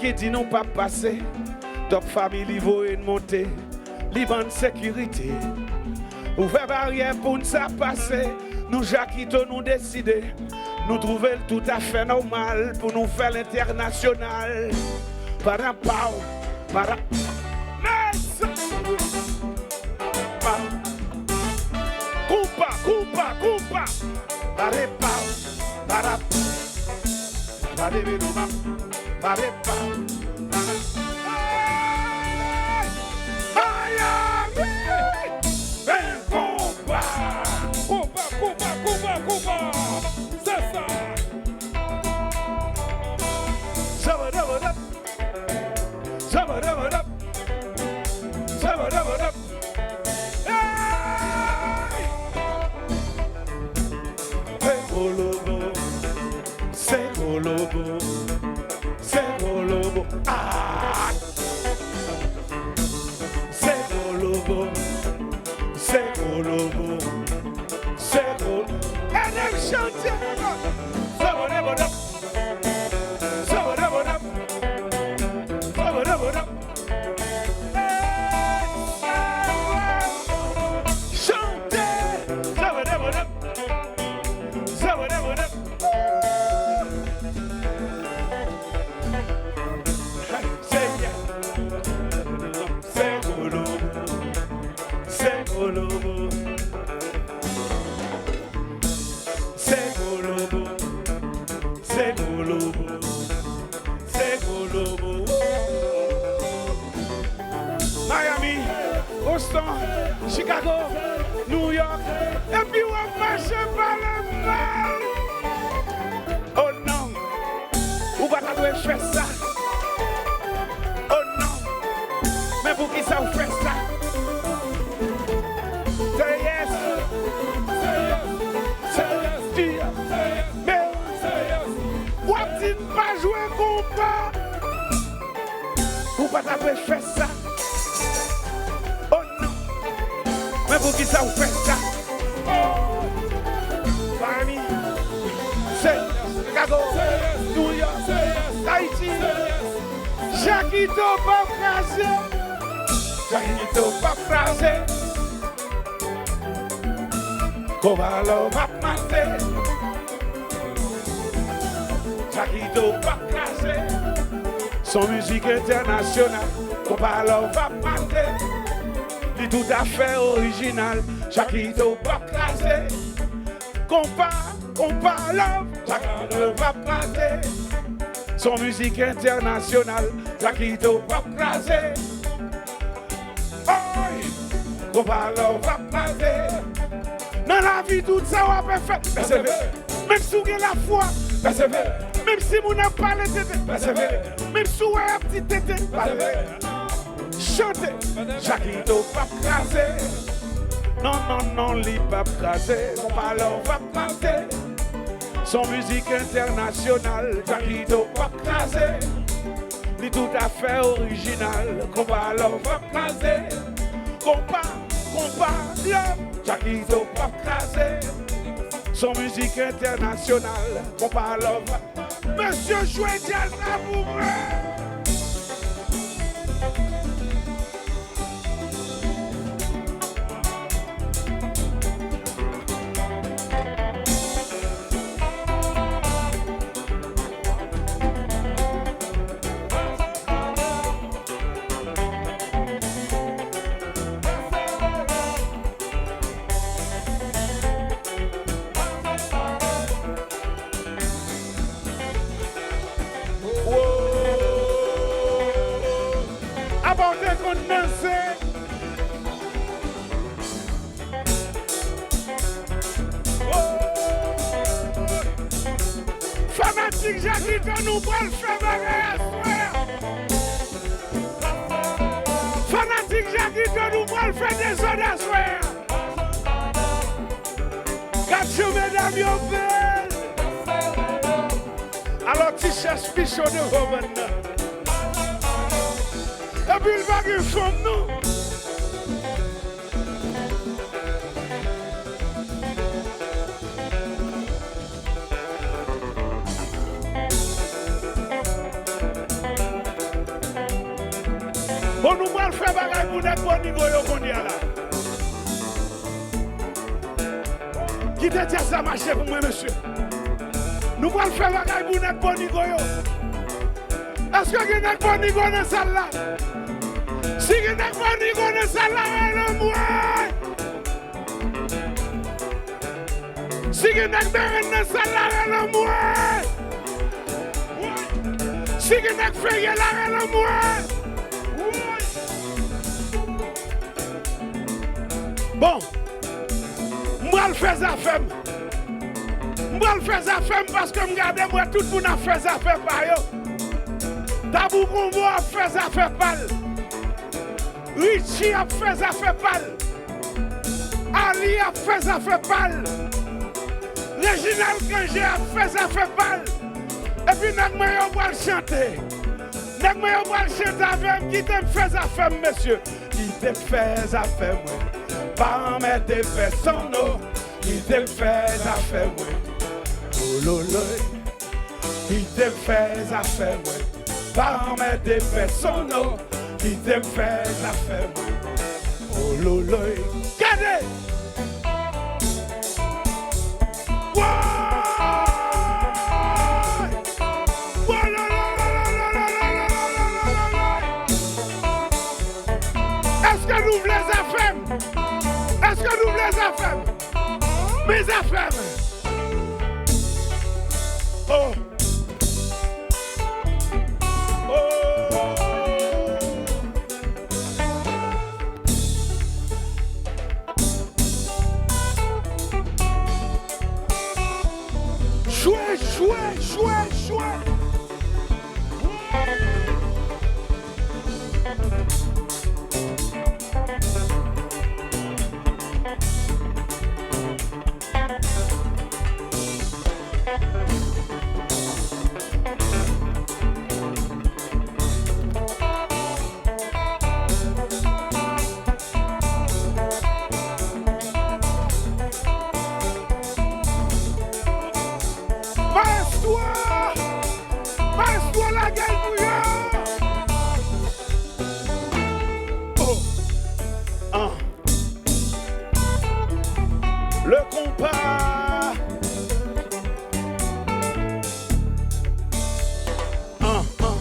qui dit non pas passer. Top famille vaut une montée, Liban sécurité. Ouvert barrière pour nous passer. Nous Jacquito nous décider. Nous trouver tout à fait normal pour nous faire l'international. Para pau, para. Coupa, coupa, coupa. Para pau, para. Para veruma, para pau. Miami, vem coupa. Coupa, coupa, coupa, coupa. C'est ça. Sabadabadab. Sabadabadab. Sabadabadab. C'est Golobo. C'est Golobo. C'est Golobo. Ah! C'est Golobo. C'est Golobo. C'est Golobo. And I'm shouting. Sabadabadab. Sabadabadab. Sabadabadab. Miami, Boston, Chicago, New York, et puis on marche par le mal. Oh non, vous ne pouvez pas faire ça. Oh non, mais pour qui ça vous fait ça? Say yes, say yes, say yes, dear. Mais, what did pas jouer compas? Vous ne pouvez pas faire ça. Mais pour qui ça vous fait ça? Oh! Miami, c'est Chicago, New York, Haïti, Jacquito pas crasé, Jacquito pas crasé, Kovalo pas maté, Jacquito pas crasé, son musique internationale, Kovalo pas maté. Tout à fait original, Jacquito pas crasé. Compa, love, Jacquito pas crasé. Son musique internationale, Jacquito pas crasé. Oh, compa love pas crasé. Dans la vie, tout ça va faire. Persévérer. Même si vous avez la foi, persévérer. Même si vous n'avez pas les tétés, persévérer. Même si vous avez un petit tété, persévérer. Chantez, Jacquito pas crasé. Non, non, non, li pas crasé. Mon ballon va crasé. Son musique internationale, Jacquito pas crasé. Li tout à fait original. Mon ballon va crasé. Compa, love, Jacquito pas crasé. Son musique internationale, mon ballon va. Monsieur jouez jazz là pour moi. Fanatique Jacquito nous va le faire bagarre. Fanatique Jacquito nous va le faire des zones à soir. Quatre mesdames yo belles. Alors tu cherches pichon de vous maintenant. Et puis il va qu'il faut nous. Bon, nous allons faire bagaille pour notre bon niveau qu'on y a là. Qui te dit ça marche pour moi, monsieur? Nous allons faire bagaille pour notre bon niveau. Est-ce que vous avez un bon niveau dans cette salle là? Si vous avez un bon niveau dans cette salle là, allez-moi! Si vous avez un bon niveau dans cette salle là, allez-moi! Si vous avez un bon niveau là, allez-moi! Bon, moi je fais affaire. Moi je fais affaire parce que regardez moi tout le monde a fait affaire par eux. Tabou Combo a fait affaire par. Richie a fait affaire par. Ali a fait affaire par. Réginald Kangé a fait affaire par. Et puis nous allons chanter. Nous allons chanter avec qui te fait affaire monsieur. Qui te fait affaire moi. Pas mettre personne, il te fait affaire, moi. Oh lolo, il te fait affaire, moi. Pas mettre personne, il te fait affaire, moi. Oh lolo, regardez! Est-ce que nous voulons les affaires? Est-ce que nous voulons les affaires? Mes affaires. Oh. Oh. Jouez, jouez, jouez, jouez. Passe-toi la gueule bouillon. Oh. Ah. Le compas. Ah, ah.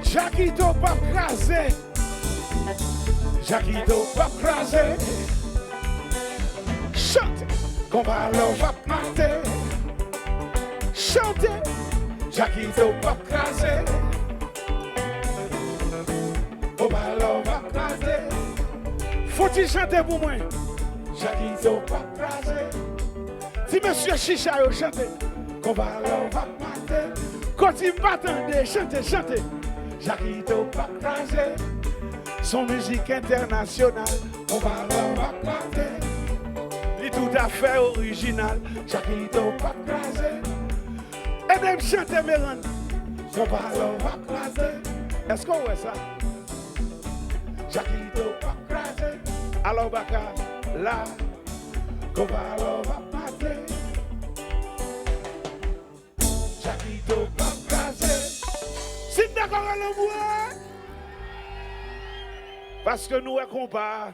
Jaquito pas crasé. Jaquito pas crasé. Chante, qu'on va l'on va mater. Chante, Jaquito pas crasé. Qu'on va l'on va crasé. Faut-il chanter pour moi? Jaquito pas crasé. Si monsieur Chicha yo chante, qu'on va l'on va mater. Quand il m'attendait, chante, chante. Jaquito pas crasé, son musique internationale, on va raconter. Il est tout à fait original, Jaquito pas crasé. Et même chanter Méran, on va raconter. Est-ce qu'on voit ça? Jaquito pas crasé, alors baka là, on va raconter. Jaquito pas crasé. Si d'accord à l'amour, parce que nous est compas.